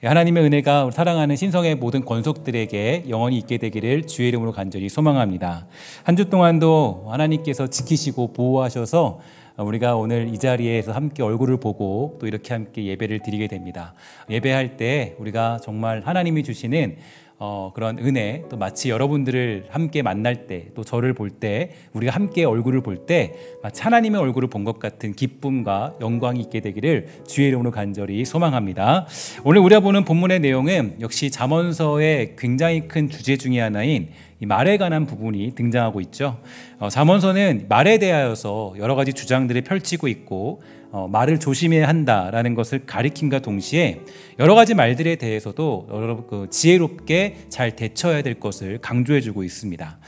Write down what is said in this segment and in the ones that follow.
하나님의 은혜가 사랑하는 신성의 모든 권속들에게 영원히 있게 되기를 주의 이름으로 간절히 소망합니다. 한 주 동안도 하나님께서 지키시고 보호하셔서 우리가 오늘 이 자리에서 함께 얼굴을 보고 또 이렇게 함께 예배를 드리게 됩니다. 예배할 때 우리가 정말 하나님이 주시는 그런 은혜, 또 마치 여러분들을 함께 만날 때, 또 저를 볼 때, 우리가 함께 얼굴을 볼 때 마치 하나님의 얼굴을 본 것 같은 기쁨과 영광이 있게 되기를 주의 이름으로 간절히 소망합니다. 오늘 우리가 보는 본문의 내용은 역시 잠언서의 굉장히 큰 주제 중에 하나인 이 말에 관한 부분이 등장하고 있죠. 잠언서는 말에 대하여서 여러 가지 주장들을 펼치고 있고 말을 조심해야 한다라는 것을 가리킴과 동시에 여러 가지 말들에 대해서도 지혜롭게 잘 대처해야 될 것을 강조해주고 있습니다.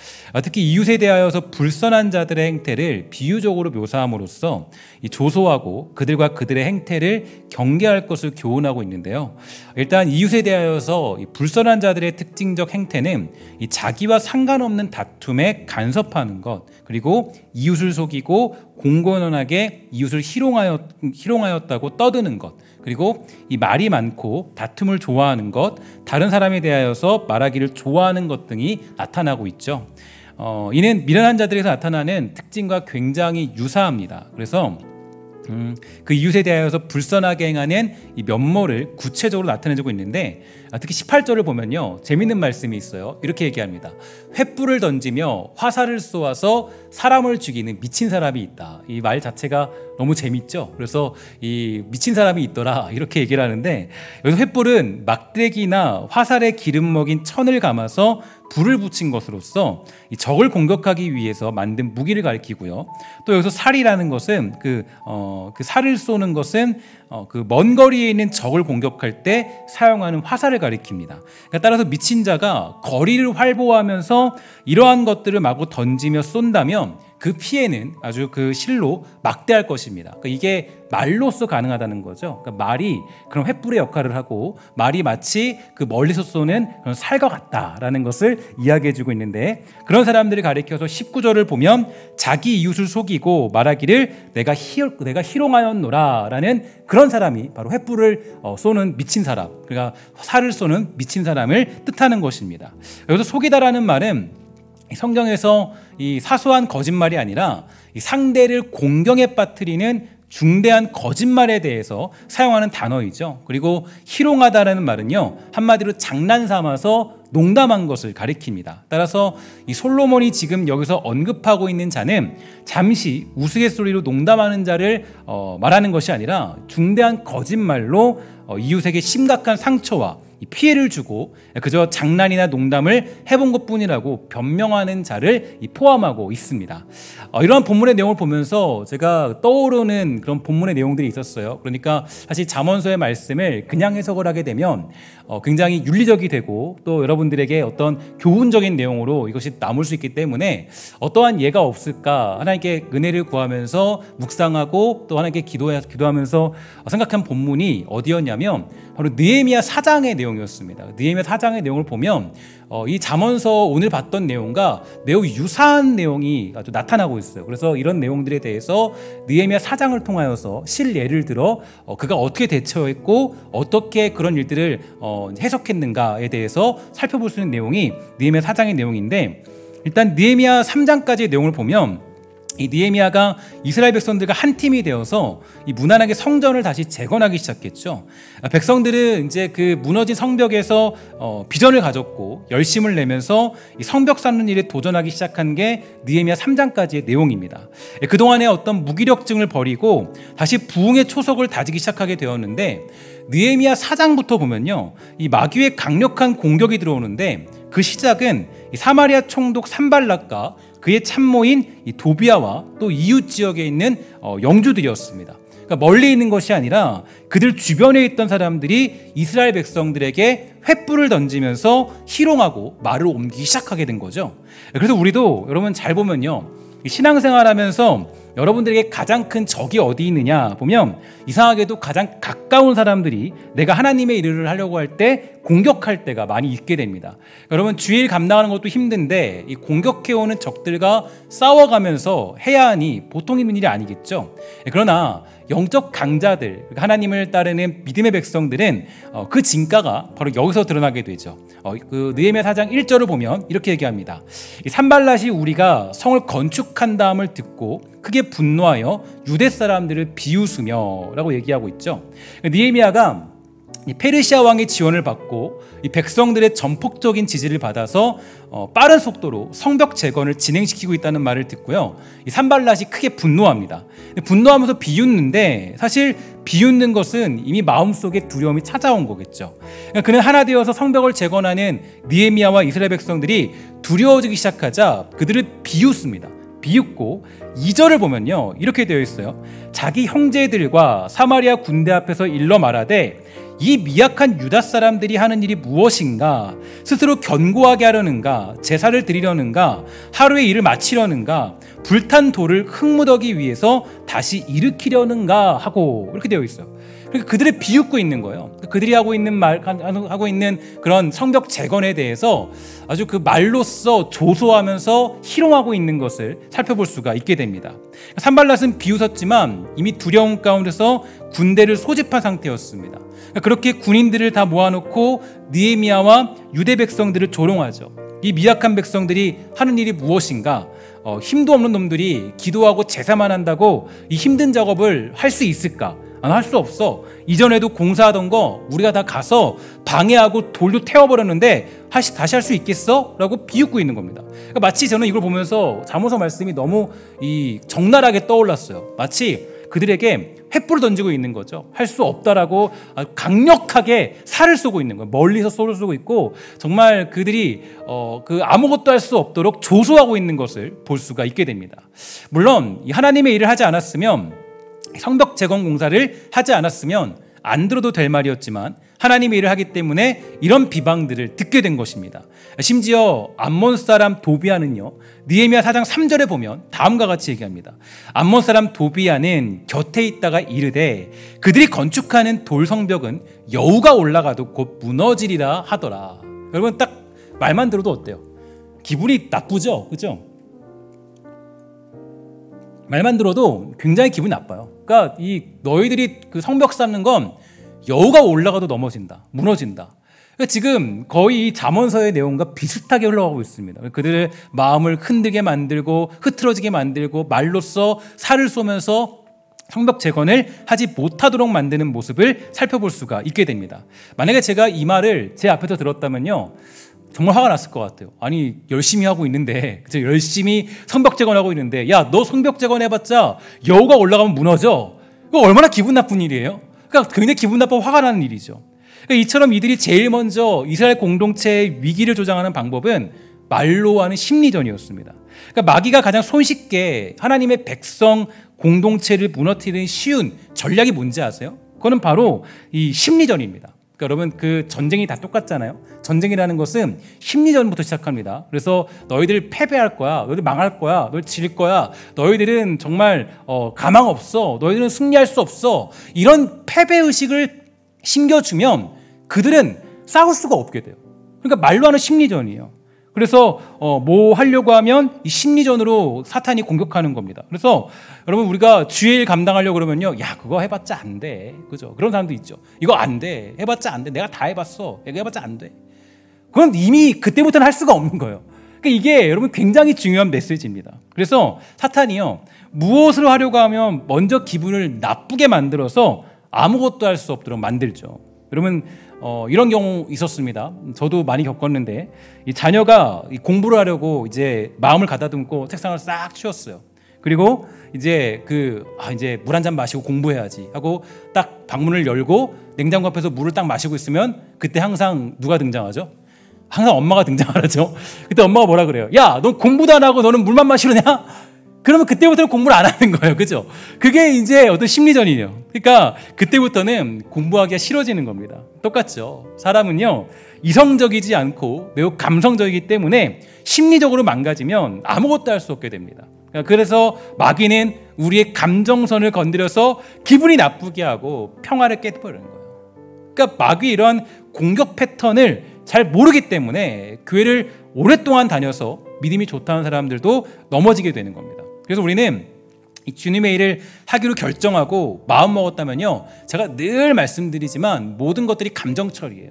특히 이웃에 대하여서 불선한 자들의 행태를 비유적으로 묘사함으로써 조소하고 그들과 그들의 행태를 경계할 것을 교훈하고 있는데요. 일단 이웃에 대하여서 불선한 자들의 특징적 행태는 자기와 상관없는 다툼에 간섭하는 것, 그리고 이웃을 속이고 공공연하게 이웃을 희롱하였다고 떠드는 것, 그리고 이 말이 많고 다툼을 좋아하는 것, 다른 사람에 대하여서 말하기를 좋아하는 것 등이 나타나고 있죠. 이는 미련한 자들에서 나타나는 특징과 굉장히 유사합니다. 그래서 그 이웃에 대하여서 불선하게 행하는 이 면모를 구체적으로 나타내주고 있는데, 특히 18절을 보면요, 재밌는 말씀이 있어요. 이렇게 얘기합니다. 횃불을 던지며 화살을 쏘아서 사람을 죽이는 미친 사람이 있다. 이 말 자체가 너무 재밌죠. 그래서 이 미친 사람이 있더라 이렇게 얘기를 하는데, 여기서 횃불은 막대기나 화살에 기름 먹인 천을 감아서 불을 붙인 것으로서 이 적을 공격하기 위해서 만든 무기를 가리키고요. 또 여기서 살이라는 것은 그 살을 쏘는 것은 그 먼 거리에 있는 적을 공격할 때 사용하는 화살을 가리킵니다. 그러니까 따라서 미친 자가 거리를 활보하면서 이러한 것들을 마구 던지며 쏜다면 그 피해는 아주 그 실로 막대할 것입니다. 그러니까 이게 말로써 가능하다는 거죠. 그러니까 말이 그런 횃불의 역할을 하고 말이 마치 그 멀리서 쏘는 그런 살과 같다라는 것을 이야기해주고 있는데, 그런 사람들을 가리켜서 19절을 보면 자기 이웃을 속이고 말하기를 내가 희롱하였노라 라는 그런 사람이 바로 횃불을 쏘는 미친 사람, 그러니까 살을 쏘는 미친 사람을 뜻하는 것입니다. 여기서 속이다라는 말은 성경에서 이 사소한 거짓말이 아니라 이 상대를 공경에 빠뜨리는 중대한 거짓말에 대해서 사용하는 단어이죠. 그리고 희롱하다라는 말은요, 한마디로 장난 삼아서 농담한 것을 가리킵니다. 따라서 이 솔로몬이 지금 여기서 언급하고 있는 자는 잠시 우스갯소리로 농담하는 자를 말하는 것이 아니라 중대한 거짓말로 이웃에게 심각한 상처와 피해를 주고 그저 장난이나 농담을 해본 것뿐이라고 변명하는 자를 포함하고 있습니다. 이러한 본문의 내용을 보면서 제가 떠오르는 그런 본문의 내용들이 있었어요. 그러니까 사실 잠언서의 말씀을 그냥 해석을 하게 되면 굉장히 윤리적이 되고 또 여러분들에게 어떤 교훈적인 내용으로 이것이 남을 수 있기 때문에 어떠한 예가 없을까 하나님께 은혜를 구하면서 묵상하고 또 하나님께 기도하면서 생각한 본문이 어디였냐면 바로 느헤미야 4장의 내용이었습니다. 느헤미야 4장의 내용을 보면 이 잠언서 오늘 봤던 내용과 매우 유사한 내용이 아주 나타나고 있어요. 그래서 이런 내용들에 대해서 느헤미야 4장을 통하여서 실예를 들어 그가 어떻게 대처했고 어떻게 그런 일들을 해석했는가에 대해서 살펴볼 수 있는 내용이 느헤미야 4장의 내용인데, 일단 느헤미야 3장까지의 내용을 보면 이 느헤미야가 이스라엘 백성들과 한 팀이 되어서 이 무난하게 성전을 다시 재건하기 시작했죠. 백성들은 이제 그 무너진 성벽에서 비전을 가졌고 열심을 내면서 이 성벽 쌓는 일에 도전하기 시작한 게 느헤미야 3장까지의 내용입니다. 그동안의 어떤 무기력증을 버리고 다시 부흥의 초석을 다지기 시작하게 되었는데, 느헤미야 4장부터 보면요, 이 마귀의 강력한 공격이 들어오는데 그 시작은 이 사마리아 총독 산발락과 그의 참모인 이 도비아와 또 이웃 지역에 있는 영주들이었습니다. 그러니까 멀리 있는 것이 아니라 그들 주변에 있던 사람들이 이스라엘 백성들에게 횃불을 던지면서 희롱하고 말을 옮기기 시작하게 된 거죠. 그래서 우리도 여러분 잘 보면요, 신앙생활하면서 여러분들에게 가장 큰 적이 어디 있느냐 보면 이상하게도 가장 가까운 사람들이 내가 하나님의 일을 하려고 할 때 공격할 때가 많이 있게 됩니다. 여러분 주일 감당하는 것도 힘든데 이 공격해오는 적들과 싸워가면서 해야 하니 보통 힘든 일이 아니겠죠. 그러나 영적 강자들, 하나님을 따르는 믿음의 백성들은 그 진가가 바로 여기서 드러나게 되죠. 그 느헤미야 4장 1절을 보면 이렇게 얘기합니다. 산발랏이 우리가 성을 건축한 다음을 듣고 크게 분노하여 유대 사람들을 비웃으며 라고 얘기하고 있죠. 느헤미야가 페르시아 왕의 지원을 받고 이 백성들의 전폭적인 지지를 받아서 빠른 속도로 성벽 재건을 진행시키고 있다는 말을 듣고요. 이 산발랏이 크게 분노합니다. 분노하면서 비웃는데 사실 비웃는 것은 이미 마음속에 두려움이 찾아온 거겠죠. 그는 하나 되어서 성벽을 재건하는 느헤미야와 이스라엘 백성들이 두려워지기 시작하자 그들을 비웃습니다. 비웃고 2절을 보면요 이렇게 되어 있어요. 자기 형제들과 사마리아 군대 앞에서 일러 말하되 이 미약한 유다 사람들이 하는 일이 무엇인가? 스스로 견고하게 하려는가? 제사를 드리려는가? 하루의 일을 마치려는가? 불탄 돌을 흙무더기 위해서 다시 일으키려는가? 하고 이렇게 되어 있어요. 그러니까 그들을 비웃고 있는 거예요. 그들이 하고 있는 그런 성벽 재건에 대해서 아주 그 말로써 조소하면서 희롱하고 있는 것을 살펴볼 수가 있게 됩니다. 산발랏은 비웃었지만 이미 두려움 가운데서 군대를 소집한 상태였습니다. 그렇게 군인들을 다 모아놓고 느헤미야와 유대 백성들을 조롱하죠. 이 미약한 백성들이 하는 일이 무엇인가? 힘도 없는 놈들이 기도하고 제사만 한다고 이 힘든 작업을 할 수 있을까? 할 수 없어. 이전에도 공사하던 거 우리가 다 가서 방해하고 돌도 태워버렸는데 다시 할 수 있겠어? 라고 비웃고 있는 겁니다. 그러니까 마치 저는 이걸 보면서 잠언서 말씀이 너무 적나라하게 떠올랐어요. 마치 그들에게 횃불을 던지고 있는 거죠. 할 수 없다라고 강력하게 살을 쏘고 있는 거예요. 멀리서 쏘를 쏘고 있고 정말 그들이 아무것도 할 수 없도록 조소하고 있는 것을 볼 수가 있게 됩니다. 물론 하나님의 일을 하지 않았으면 성벽 재건 공사를 하지 않았으면 안 들어도 될 말이었지만 하나님의 일을 하기 때문에 이런 비방들을 듣게 된 것입니다. 심지어 암몬 사람 도비아는요 느헤미야 4장 3절에 보면 다음과 같이 얘기합니다. 암몬 사람 도비아는 곁에 있다가 이르되 그들이 건축하는 돌 성벽은 여우가 올라가도 곧 무너지리라 하더라. 여러분 딱 말만 들어도 어때요? 기분이 나쁘죠? 그죠? 말만 들어도 굉장히 기분이 나빠요. 그러니까 너희들이 그 성벽 쌓는 건 여우가 올라가도 넘어진다, 무너진다. 그러니까 지금 거의 이 잠언서의 내용과 비슷하게 흘러가고 있습니다. 그들의 마음을 흔들게 만들고 흐트러지게 만들고 말로써 살을 쏘면서 성벽 재건을 하지 못하도록 만드는 모습을 살펴볼 수가 있게 됩니다. 만약에 제가 이 말을 제 앞에서 들었다면요 정말 화가 났을 것 같아요. 아니 열심히 하고 있는데 열심히 성벽 재건하고 있는데 야 너 성벽 재건해봤자 여우가 올라가면 무너져. 그거 얼마나 기분 나쁜 일이에요. 그러니까 굉장히 기분 나빠 화가 나는 일이죠. 그러니까 이처럼 이들이 제일 먼저 이스라엘 공동체의 위기를 조장하는 방법은 말로 하는 심리전이었습니다. 그러니까 마귀가 가장 손쉽게 하나님의 백성 공동체를 무너뜨리는 쉬운 전략이 뭔지 아세요? 그거는 바로 이 심리전입니다. 그러니까 여러분 그 전쟁이 다 똑같잖아요. 전쟁이라는 것은 심리전부터 시작합니다. 그래서 너희들 패배할 거야, 너희들 망할 거야, 너희들 질 거야, 너희들은 정말 가망 없어, 너희들은 승리할 수 없어. 이런 패배의식을 심겨주면 그들은 싸울 수가 없게 돼요. 그러니까 말로 하는 심리전이에요. 그래서 뭐 하려고 하면 이 심리전으로 사탄이 공격하는 겁니다. 그래서 여러분 우리가 주일 감당하려고 그러면요, 야 그거 해봤자 안 돼, 그죠? 그런 사람도 있죠. 이거 안 돼, 해봤자 안 돼, 내가 다 해봤어, 이거 해봤자 안 돼. 그건 이미 그때부터는 할 수가 없는 거예요. 그러니까 이게 여러분 굉장히 중요한 메시지입니다. 그래서 사탄이요 무엇을 하려고 하면 먼저 기분을 나쁘게 만들어서 아무것도 할 수 없도록 만들죠. 여러분 이런 경우 있었습니다. 저도 많이 겪었는데 이 자녀가 공부를 하려고 이제 마음을 가다듬고 책상을 싹 치웠어요. 그리고 이제 이제 물 한 잔 마시고 공부해야지 하고 딱 방문을 열고 냉장고 앞에서 물을 딱 마시고 있으면 그때 항상 누가 등장하죠? 항상 엄마가 등장하죠. 그때 엄마가 뭐라 그래요? 야, 너 공부도 안 하고 너는 물만 마시려냐? 그러면 그때부터는 공부를 안 하는 거예요. 그죠? 그게 이제 어떤 심리전이에요. 그러니까 그때부터는 공부하기가 싫어지는 겁니다. 똑같죠. 사람은요, 이성적이지 않고 매우 감성적이기 때문에 심리적으로 망가지면 아무것도 할 수 없게 됩니다. 그래서 마귀는 우리의 감정선을 건드려서 기분이 나쁘게 하고 평화를 깨버리는 거예요. 그러니까 마귀의 이런 공격 패턴을 잘 모르기 때문에 교회를 오랫동안 다녀서 믿음이 좋다는 사람들도 넘어지게 되는 겁니다. 그래서 우리는 이 주님의 일을 하기로 결정하고 마음 먹었다면요, 제가 늘 말씀드리지만 모든 것들이 감정 처리예요.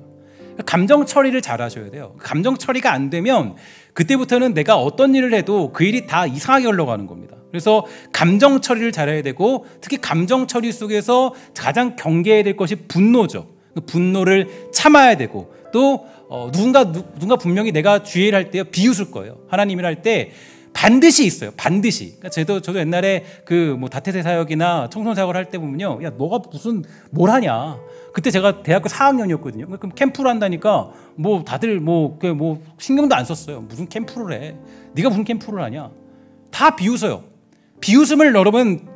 감정 처리를 잘 하셔야 돼요. 감정 처리가 안 되면 그때부터는 내가 어떤 일을 해도 그 일이 다 이상하게 흘러가는 겁니다. 그래서 감정 처리를 잘해야 되고, 특히 감정 처리 속에서 가장 경계해야 될 것이 분노죠. 그 분노를 참아야 되고, 또 누군가 분명히 내가 주의 일 할 때 비웃을 거예요. 하나님 일 할 때 반드시 있어요. 반드시. 그러니까 저도 옛날에 그 뭐 다태세 사역이나 청소년 사역을 할 때 보면요, 야 너가 무슨 뭘 하냐. 그때 제가 대학교 4학년이었거든요. 그럼 캠프를 한다니까 뭐 다들 뭐 신경도 안 썼어요. 무슨 캠프를 해? 네가 무슨 캠프를 하냐? 다 비웃어요. 비웃음을 여러분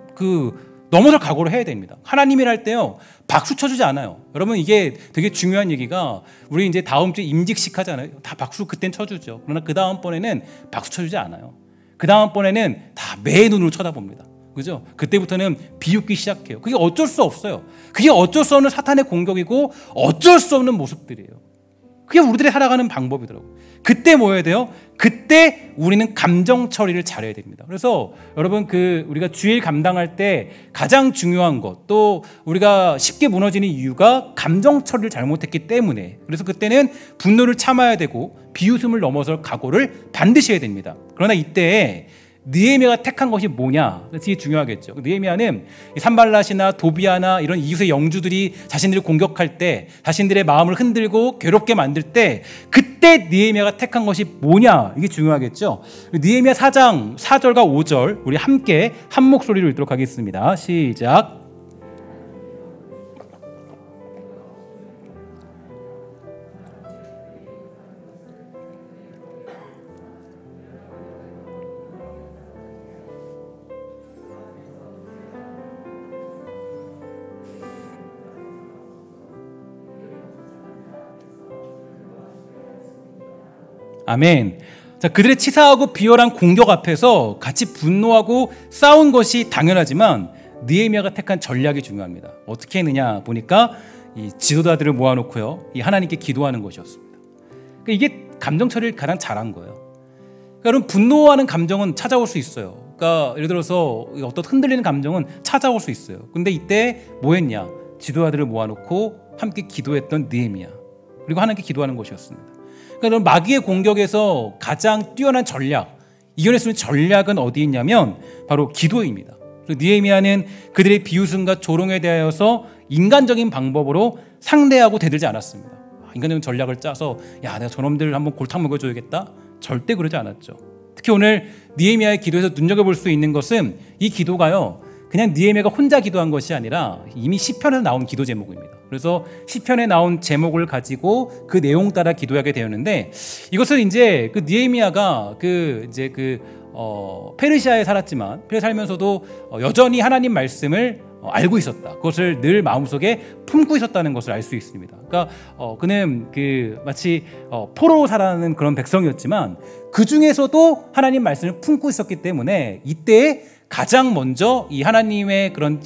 넘어설 각오를 해야 됩니다. 하나님 일 할 때요, 박수 쳐주지 않아요. 여러분 이게 되게 중요한 얘기가, 우리 이제 다음 주에 임직식 하잖아요. 다 박수 그땐 쳐주죠. 그러나 그 다음번에는 박수 쳐주지 않아요. 그 다음번에는 다 매의 눈으로 쳐다봅니다. 그죠? 그때부터는 비웃기 시작해요. 그게 어쩔 수 없어요. 그게 어쩔 수 없는 사탄의 공격이고 어쩔 수 없는 모습들이에요. 그게 우리들이 살아가는 방법이더라고요. 그때 뭐 해야 돼요? 그때 우리는 감정 처리를 잘해야 됩니다. 그래서 여러분 우리가 주일 감당할 때 가장 중요한 것, 또 우리가 쉽게 무너지는 이유가 감정 처리를 잘못했기 때문에, 그래서 그때는 분노를 참아야 되고 비웃음을 넘어설 각오를 반드시 해야 됩니다. 그러나 이때 느헤미야가 택한 것이 뭐냐? 되게 중요하겠죠. 느헤미야는 산발랏이나 도비아나 이런 이웃의 영주들이 자신들을 공격할 때, 자신들의 마음을 흔들고 괴롭게 만들 때, 그때 느헤미야가 택한 것이 뭐냐? 이게 중요하겠죠. 느헤미야 4장 4절과 5절 우리 함께 한 목소리로 읽도록 하겠습니다. 시작. 아멘. 자, 그들의 치사하고 비열한 공격 앞에서 같이 분노하고 싸운 것이 당연하지만 느헤미야가 택한 전략이 중요합니다. 어떻게 했느냐 보니까 이 지도자들을 모아놓고요, 이 하나님께 기도하는 것이었습니다. 그러니까 이게 감정 처리를 가장 잘한 거예요. 그러니까 여러분, 분노하는 감정은 찾아올 수 있어요. 그러니까 예를 들어서 어떤 흔들리는 감정은 찾아올 수 있어요. 근데 이때 뭐 했냐? 지도자들을 모아놓고 함께 기도했던 느헤미야, 그리고 하나님께 기도하는 것이었습니다. 그러니까 마귀의 공격에서 가장 뛰어난 전략, 이겨낼 수 있는 전략은 어디 있냐면 바로 기도입니다. 느헤미야는 그들의 비웃음과 조롱에 대하여서 인간적인 방법으로 상대하고 대들지 않았습니다. 인간적인 전략을 짜서 야 내가 저놈들 한번 골탕 먹여줘야겠다, 절대 그러지 않았죠. 특히 오늘 느헤미야의 기도에서 눈여겨볼 수 있는 것은 이 기도가요, 그냥 느헤미야가 혼자 기도한 것이 아니라 이미 시편에서 나온 기도 제목입니다. 그래서 시편에 나온 제목을 가지고 그 내용 따라 기도하게 되었는데, 이것은 이제 그 느헤미야가 페르시아에 살았지만, 페르시아에 살면서도 여전히 하나님 말씀을 알고 있었다. 그것을 늘 마음속에 품고 있었다는 것을 알 수 있습니다. 그러니까 그는 마치 포로로 살아가는 그런 백성이었지만 그 중에서도 하나님 말씀을 품고 있었기 때문에 이때 가장 먼저 이 하나님의 그런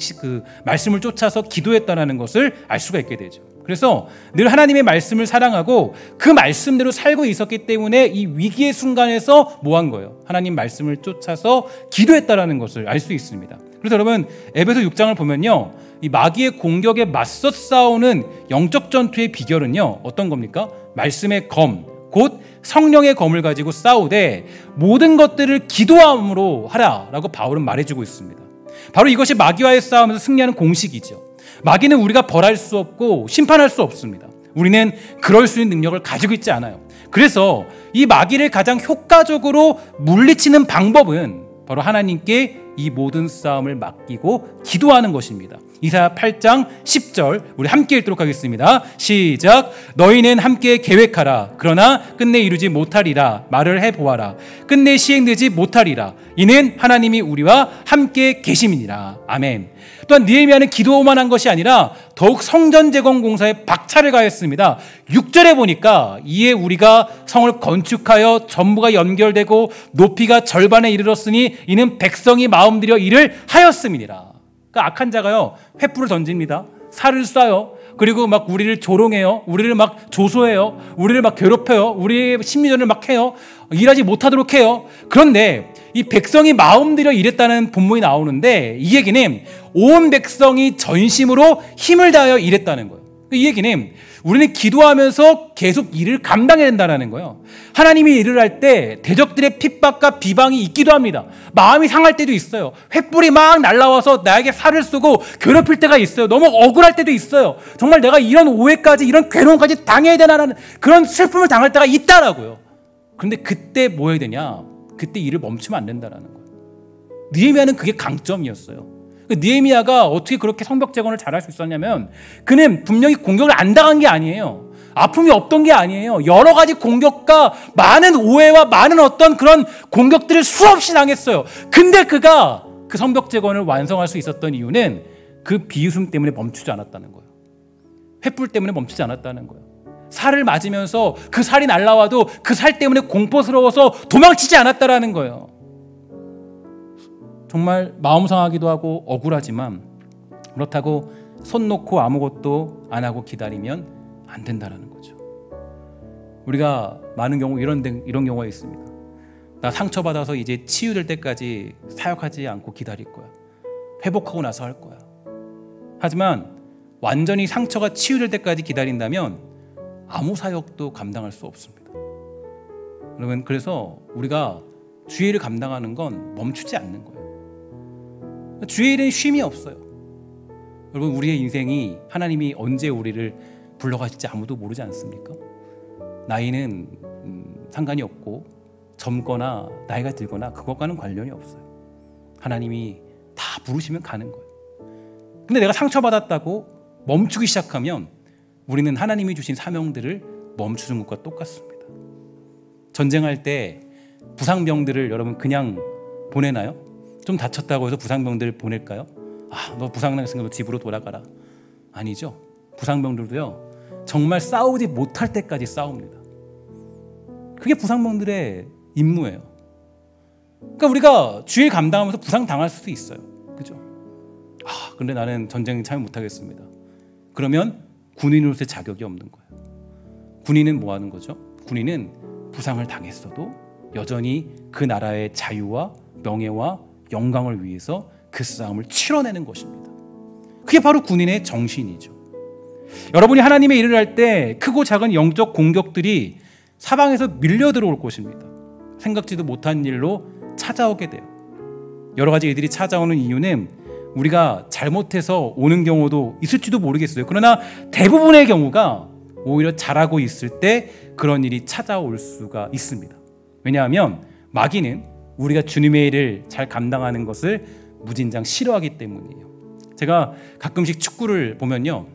말씀을 쫓아서 기도했다는 것을 알 수가 있게 되죠. 그래서 늘 하나님의 말씀을 사랑하고 그 말씀대로 살고 있었기 때문에 이 위기의 순간에서 뭐 한 거예요? 하나님 말씀을 쫓아서 기도했다는 것을 알 수 있습니다. 그래서 여러분, 에베소 6장을 보면요, 이 마귀의 공격에 맞서 싸우는 영적 전투의 비결은요, 어떤 겁니까? 말씀의 검, 곧 성령의 검을 가지고 싸우되 모든 것들을 기도함으로 하라라고 바울은 말해주고 있습니다. 바로 이것이 마귀와의 싸움에서 승리하는 공식이죠. 마귀는 우리가 벌할 수 없고 심판할 수 없습니다. 우리는 그럴 수 있는 능력을 가지고 있지 않아요. 그래서 이 마귀를 가장 효과적으로 물리치는 방법은 바로 하나님께 이 모든 싸움을 맡기고 기도하는 것입니다. 이사야 8장 10절 우리 함께 읽도록 하겠습니다. 시작. 너희는 함께 계획하라. 그러나 끝내 이루지 못하리라. 말을 해보아라. 끝내 시행되지 못하리라. 이는 하나님이 우리와 함께 계심이니라. 아멘. 또한 느헤미야는 기도만 한 것이 아니라 더욱 성전 재건 공사에 박차를 가했습니다. 6절에 보니까 이에 우리가 성을 건축하여 전부가 연결되고 높이가 절반에 이르렀으니 이는 백성이 마음 들여 일을 하였음이니라. 그러니까 악한 자가요, 횃불을 던집니다. 살을 쏴요. 그리고 막 우리를 조롱해요. 우리를 막 조소해요. 우리를 막 괴롭혀요. 우리의 심리전을 막 해요. 일하지 못하도록 해요. 그런데 이 백성이 마음 들여 일했다는 본문이 나오는데 이 얘기는 온 백성이 전심으로 힘을 다하여 일했다는 거예요. 이 얘기는 우리는 기도하면서 계속 일을 감당해야 된다는 거예요. 하나님이 일을 할 때 대적들의 핍박과 비방이 있기도 합니다. 마음이 상할 때도 있어요. 횃불이 막 날라와서 나에게 살을 쏘고 괴롭힐 때가 있어요. 너무 억울할 때도 있어요. 정말 내가 이런 오해까지 이런 괴로움까지 당해야 되나라는 그런 슬픔을 당할 때가 있다라고요. 그런데 그때 뭐 해야 되냐? 그때 일을 멈추면 안 된다는 거예요. 느헤미야는 그게 강점이었어요. 느헤미야가 어떻게 그렇게 성벽 재건을 잘할 수 있었냐면 그는 분명히 공격을 안 당한 게 아니에요. 아픔이 없던 게 아니에요. 여러 가지 공격과 많은 오해와 많은 어떤 그런 공격들을 수없이 당했어요. 근데 그가 그 성벽 재건을 완성할 수 있었던 이유는 그 비웃음 때문에 멈추지 않았다는 거예요. 횃불 때문에 멈추지 않았다는 거예요. 살을 맞으면서 그 살이 날라와도 그 살 때문에 공포스러워서 도망치지 않았다라는 거예요. 정말 마음 상하기도 하고 억울하지만 그렇다고 손 놓고 아무것도 안 하고 기다리면 안 된다는 거죠. 우리가 많은 경우 이런 경우가 있습니다. 나 상처받아서 이제 치유될 때까지 사역하지 않고 기다릴 거야. 회복하고 나서 할 거야. 하지만 완전히 상처가 치유될 때까지 기다린다면 아무 사역도 감당할 수 없습니다. 여러분, 그래서 우리가 주일을 감당하는 건 멈추지 않는 거예요. 주일은 쉼이 없어요. 여러분, 우리의 인생이 하나님이 언제 우리를 불러가실지 아무도 모르지 않습니까? 나이는 상관이 없고 젊거나 나이가 들거나 그것과는 관련이 없어요. 하나님이 다 부르시면 가는 거예요. 근데 내가 상처받았다고 멈추기 시작하면 우리는 하나님이 주신 사명들을 멈추는 것과 똑같습니다. 전쟁할 때 부상병들을 여러분 그냥 보내나요? 좀 다쳤다고 해서 부상병들 보낼까요? 너 부상났으니까 너 집으로 돌아가라. 아니죠. 부상병들도요, 정말 싸우지 못할 때까지 싸웁니다. 그게 부상병들의 임무예요. 그러니까 우리가 주일 감당하면서 부상 당할 수도 있어요. 그죠? 근데 나는 전쟁에 참여 못하겠습니다. 그러면 군인으로서의 자격이 없는 거예요. 군인은 뭐 하는 거죠? 군인은 부상을 당했어도 여전히 그 나라의 자유와 명예와 영광을 위해서 그 싸움을 치러내는 것입니다. 그게 바로 군인의 정신이죠. 여러분이 하나님의 일을 할 때 크고 작은 영적 공격들이 사방에서 밀려 들어올 것입니다. 생각지도 못한 일로 찾아오게 돼요. 여러 가지 일들이 찾아오는 이유는 우리가 잘못해서 오는 경우도 있을지도 모르겠어요. 그러나 대부분의 경우가 오히려 잘하고 있을 때 그런 일이 찾아올 수가 있습니다. 왜냐하면 마귀는 우리가 주님의 일을 잘 감당하는 것을 무진장 싫어하기 때문이에요. 제가 가끔씩 축구를 보면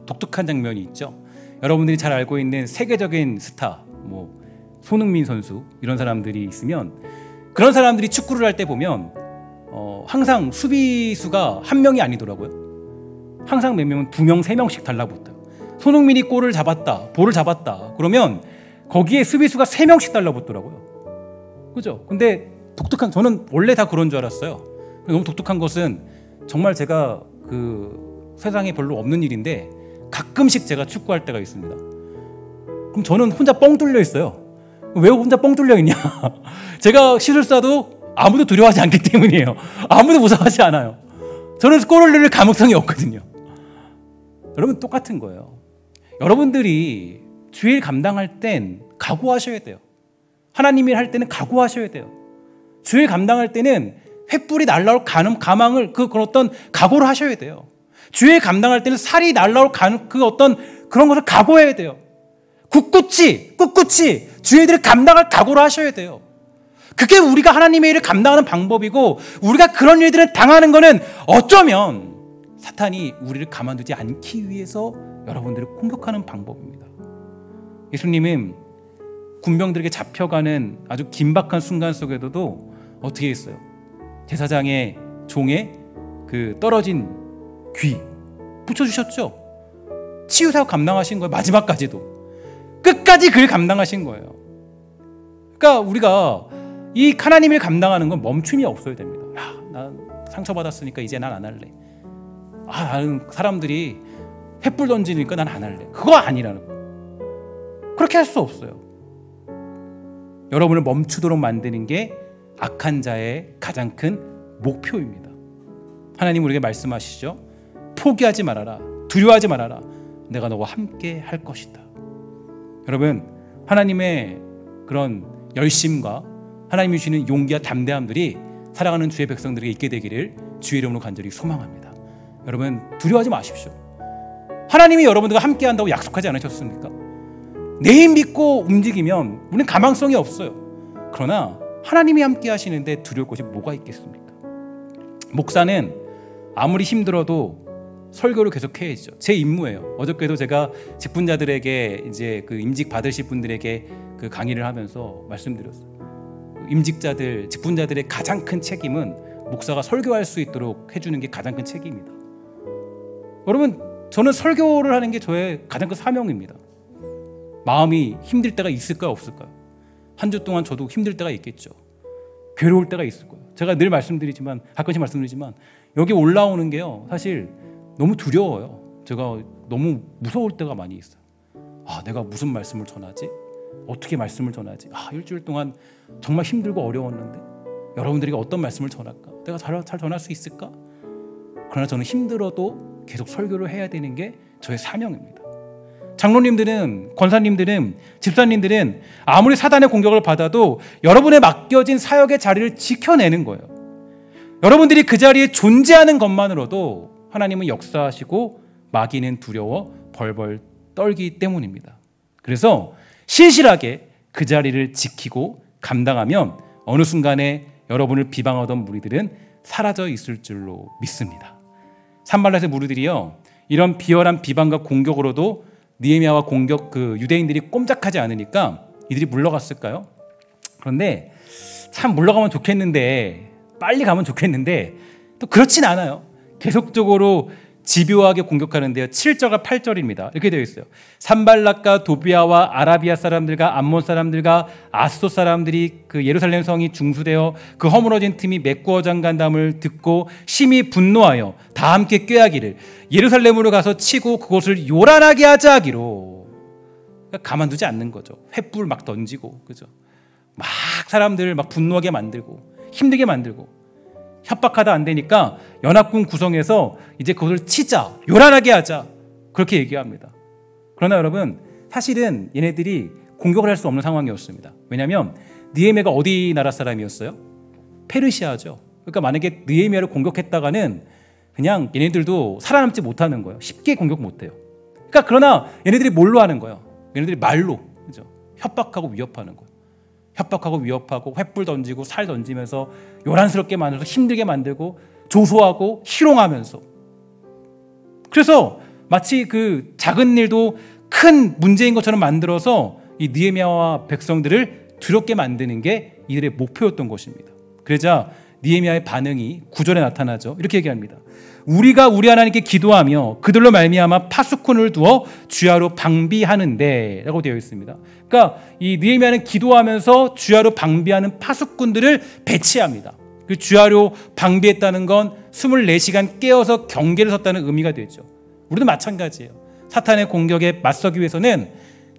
독특한 장면이 있죠. 여러분들이 잘 알고 있는 세계적인 스타, 손흥민 선수 이런 사람들이 있으면 그런 사람들이 축구를 할 때 보면 항상 수비수가 한 명이 아니더라고요. 항상 몇 명은 2명, 3명씩 달라붙어요. 손흥민이 볼을 잡았다. 그러면 거기에 수비수가 3명씩 달라붙더라고요. 그죠? 근데 저는 원래 다 그런 줄 알았어요. 너무 독특한 것은 정말 제가 그 세상에 별로 없는 일인데 가끔씩 제가 축구할 때가 있습니다. 그럼 저는 혼자 뻥 뚫려 있어요. 왜 혼자 뻥 뚫려 있냐? 제가 슛을 쏴도 아무도 두려워하지 않기 때문이에요. 아무도 무서워하지 않아요. 저는 골을 넣을 가능성이 없거든요. 여러분, 똑같은 거예요. 여러분들이 주일 감당할 땐 각오하셔야 돼요. 하나님이 할 때는 각오하셔야 돼요. 주일 감당할 때는 횃불이 날라올 가망을 그런 어떤 각오를 하셔야 돼요. 주일 감당할 때는 살이 날라올 그런 것을 각오해야 돼요. 꿋꿋이 주일들을 감당할 각오를 하셔야 돼요. 그게 우리가 하나님의 일을 감당하는 방법이고 우리가 그런 일들을 당하는 거는 어쩌면 사탄이 우리를 가만두지 않기 위해서 여러분들을 공격하는 방법입니다. 예수님은 군병들에게 잡혀가는 아주 긴박한 순간 속에서도 어떻게 했어요? 제사장의 종에 그 떨어진 귀 붙여주셨죠. 치유사역 감당하신 거예요. 마지막까지도 끝까지 그를 감당하신 거예요. 그러니까 우리가 이 하나님을 감당하는 건 멈춤이 없어야 됩니다. 야, 난 상처받았으니까 이제 난 안 할래. 나는 사람들이 횃불 던지니까 난 안 할래. 그거 아니라는 거예요. 그렇게 할 수 없어요. 여러분을 멈추도록 만드는 게 악한 자의 가장 큰 목표입니다. 하나님 우리에게 말씀하시죠. 포기하지 말아라. 두려워하지 말아라. 내가 너와 함께 할 것이다. 여러분, 하나님의 그런 열심과 하나님이 주시는 용기와 담대함들이 사랑하는 주의 백성들에게 있게 되기를 주의 이름으로 간절히 소망합니다. 여러분, 두려워하지 마십시오. 하나님이 여러분들과 함께 한다고 약속하지 않으셨습니까? 내 힘 믿고 움직이면 우리는 가망성이 없어요. 그러나 하나님이 함께 하시는데 두려울 것이 뭐가 있겠습니까? 목사는 아무리 힘들어도 설교를 계속 해야죠. 제 임무예요. 어저께도 제가 직분자들에게 이제 그 임직 받으실 분들에게 그 강의를 하면서 말씀드렸어요. 임직자들, 직분자들의 가장 큰 책임은 목사가 설교할 수 있도록 해주는 게 가장 큰 책임입니다. 여러분, 저는 설교를 하는 게 저의 가장 큰 사명입니다. 마음이 힘들 때가 있을까요, 없을까요? 한 주 동안 저도 힘들 때가 있겠죠. 괴로울 때가 있을 거예요. 제가 늘 말씀드리지만, 가끔씩 말씀드리지만 여기 올라오는 게요, 사실 너무 두려워요. 제가 너무 무서울 때가 많이 있어요. 내가 무슨 말씀을 전하지? 어떻게 말씀을 전하지? 일주일 동안 정말 힘들고 어려웠는데 여러분들에게 어떤 말씀을 전할까? 내가 잘 전할 수 있을까? 그러나 저는 힘들어도 계속 설교를 해야 되는 게 저의 사명입니다. 장로님들은, 권사님들은, 집사님들은 아무리 사단의 공격을 받아도 여러분의 맡겨진 사역의 자리를 지켜내는 거예요. 여러분들이 그 자리에 존재하는 것만으로도 하나님은 역사하시고 마귀는 두려워 벌벌 떨기 때문입니다. 그래서 신실하게 그 자리를 지키고 감당하면 어느 순간에 여러분을 비방하던 무리들은 사라져 있을 줄로 믿습니다. 산발랏의 무리들이요, 이런 비열한 비방과 공격으로도 느헤미야와 유대인들이 꼼짝하지 않으니까 이들이 물러갔을까요? 그런데 참 물러가면 좋겠는데, 빨리 가면 좋겠는데 또 그렇진 않아요. 계속적으로 집요하게 공격하는데요. 7절과 8절입니다. 이렇게 되어 있어요. 산발랏과 도비아와 아라비아 사람들과 암몬 사람들과 아스돗 사람들이 그 예루살렘 성이 중수되어 그 허물어진 틈이 메꾸어 잠간담을 듣고 심히 분노하여 다 함께 꾀하기를 예루살렘으로 가서 치고 그곳을 요란하게 하자 하기로. 그러니까 가만두지 않는 거죠. 횃불 막 던지고, 그죠? 막 사람들을 막 분노하게 만들고 힘들게 만들고 협박하다 안 되니까 연합군 구성해서 이제 그것을 치자, 요란하게 하자, 그렇게 얘기합니다. 그러나 여러분, 사실은 얘네들이 공격을 할 수 없는 상황이었습니다. 왜냐하면 느헤미야가 어디 나라 사람이었어요? 페르시아죠. 그러니까 만약에 느헤미야를 공격했다가는 그냥 얘네들도 살아남지 못하는 거예요. 쉽게 공격 못해요. 그러니까 그러나 얘네들이 뭘로 하는 거예요? 얘네들이 말로, 그죠? 협박하고 위협하는 거예요. 협박하고 위협하고 횃불 던지고 살 던지면서 요란스럽게 만들어서 힘들게 만들고 조소하고 희롱하면서, 그래서 마치 그 작은 일도 큰 문제인 것처럼 만들어서 이 느헤미야와 백성들을 두렵게 만드는 게 이들의 목표였던 것입니다. 그러자 느헤미야의 반응이 9절에 나타나죠. 이렇게 얘기합니다. 우리가 우리 하나님께 기도하며 그들로 말미암아 파수꾼을 두어 주야로 방비하는데 라고 되어 있습니다. 그러니까 이 느헤미야는 기도하면서 주야로 방비하는 파수꾼들을 배치합니다. 그 주야로 방비했다는 건 24시간 깨어서 경계를 섰다는 의미가 되죠. 우리도 마찬가지예요. 사탄의 공격에 맞서기 위해서는